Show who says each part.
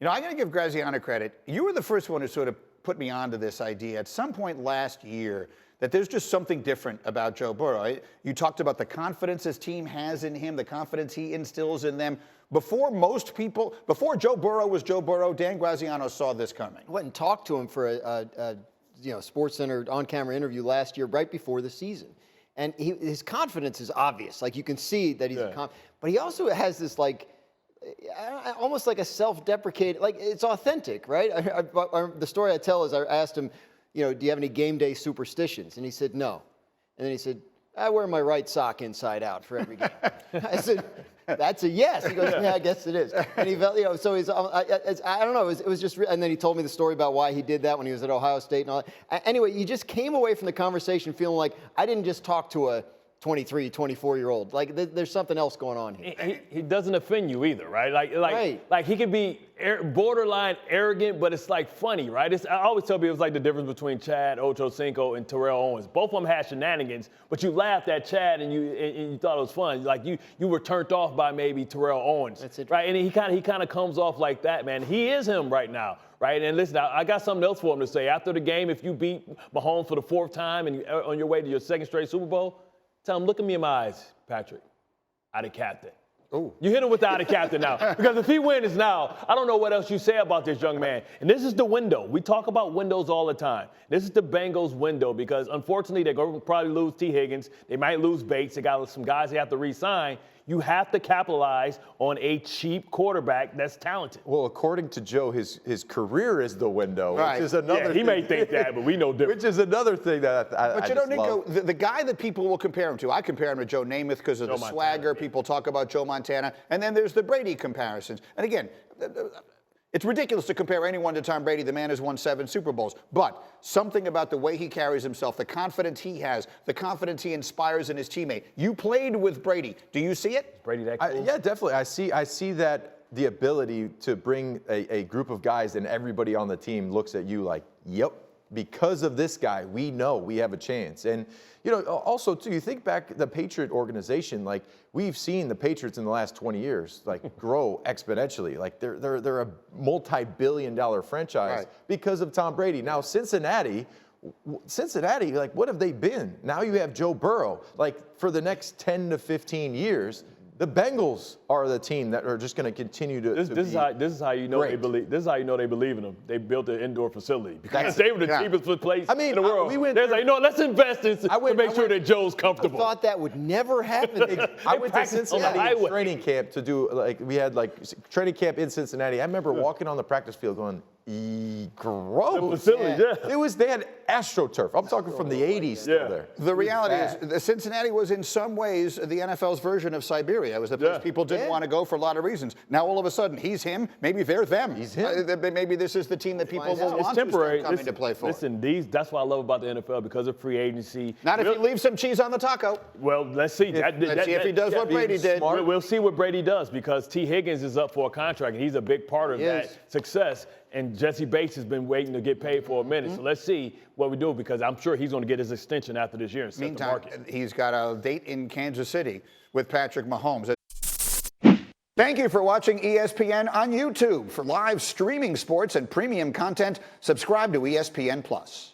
Speaker 1: You know, I got to give Graziano credit. You were the first one who sort of put me onto this idea at some point last year that there's just something different about Joe Burrow. You talked about the confidence his team has in him, the confidence he instills in them. Before Joe Burrow was Joe Burrow, Dan Graziano saw this coming.
Speaker 2: I went and talked to him for a Sports Center on-camera interview last year, right before the season. And his confidence is obvious. Like, you can see that he's but he also has this, like, almost like a self-deprecating, like, it's authentic, right? The story I tell is I asked him, do you have any game day superstitions? And he said, no. And then he said, I wear my right sock inside out for every game. I said, that's a yes. He goes, yeah, I guess it is. And he felt, so he's, I don't know, it was just, and then he told me the story about why he did that when he was at Ohio State and all that. Anyway, you just came away from the conversation feeling like I didn't just talk to a 23, 24-year-old. Like, there's something else going on here.
Speaker 3: He doesn't offend you either, right? Like he can be borderline arrogant, but it's like funny, right? I always tell people it's like the difference between Chad Ochocinco and Terrell Owens. Both of them had shenanigans, but you laughed at Chad and you thought it was fun. Like you were turned off by maybe Terrell Owens,
Speaker 2: that's it,
Speaker 3: right? And he kind of comes off like that, man. He is him right now. Right, and listen, I got something else for him to say. After the game, if you beat Mahomes for the 4th time and you're on your way to your 2nd straight Super Bowl, tell him, look at me in my eyes, Patrick. I'm the captain.
Speaker 1: Ooh.
Speaker 3: You hit him without a captain now. Because if he wins now, I don't know what else you say about this young man. And this is the window. We talk about windows all the time. This is the Bengals window because, unfortunately, they're going to probably lose T. Higgins. They might lose Bates. They got some guys they have to re-sign. You have to capitalize on a cheap quarterback that's talented.
Speaker 4: Well, according to Joe, his career is the window,
Speaker 1: right.
Speaker 4: Which is another thing.
Speaker 3: He may think that, but we know different.
Speaker 4: Which is another thing that I
Speaker 1: But Nico, the guy that people will compare him to, I compare him to Joe Namath because of the swagger. People talk about Joe Montana. And then there's the Brady comparisons. And again, it's ridiculous to compare anyone to Tom Brady. The man has won 7 Super Bowls. But something about the way he carries himself, the confidence he has, the confidence he inspires in his teammate. You played with Brady. Do you see it?
Speaker 3: Brady that cool?
Speaker 4: Yeah, definitely. I see that the ability to bring a group of guys and everybody on the team looks at you like, yep, because of this guy, we know we have a chance. And, also, too, you think back the Patriot organization, like, we've seen the Patriots in the last 20 years, like, grow exponentially. Like, they're a multi-billion-dollar franchise because of Tom Brady. Now, Cincinnati, like, what have they been? Now you have Joe Burrow. Like, for the next 10 to 15 years, the Bengals are the team that are just going to continue to.
Speaker 3: This is how you know
Speaker 4: great.
Speaker 3: they believe. This is how you know they believe in them. They built an indoor facility because they were the cheapest place in the world. They're like, let's invest in to make sure that Joe's comfortable.
Speaker 2: I thought that would never happen.
Speaker 4: I went to Cincinnati in training camp to do we had training camp in Cincinnati. I remember walking on the practice field going, gross.
Speaker 3: The facility, yeah.
Speaker 4: They had AstroTurf. I'm talking from the 80s still there.
Speaker 1: The reality is Cincinnati was in some ways the NFL's version of Siberia. It was the place people didn't want to go for a lot of reasons. Now all of a sudden he's him, maybe they're them.
Speaker 4: He's him.
Speaker 1: Maybe this is the team that people will want
Speaker 3: to
Speaker 1: come in to play for.
Speaker 3: Listen, that's what I love about the NFL because of free agency.
Speaker 1: Not if you leave some cheese on the taco.
Speaker 3: Well, let's see.
Speaker 1: Let's see if he does what Brady did.
Speaker 3: We'll see what Brady does because T. Higgins is up for a contract and he's a big part of that success. And Jesse Bates has been waiting to get paid for a minute. So let's see what we do because I'm sure he's going to get his extension after this year and set the market.
Speaker 1: He's got a date in Kansas City with Patrick Mahomes. Thank you for watching ESPN on YouTube. For live streaming sports and premium content, subscribe to ESPN+.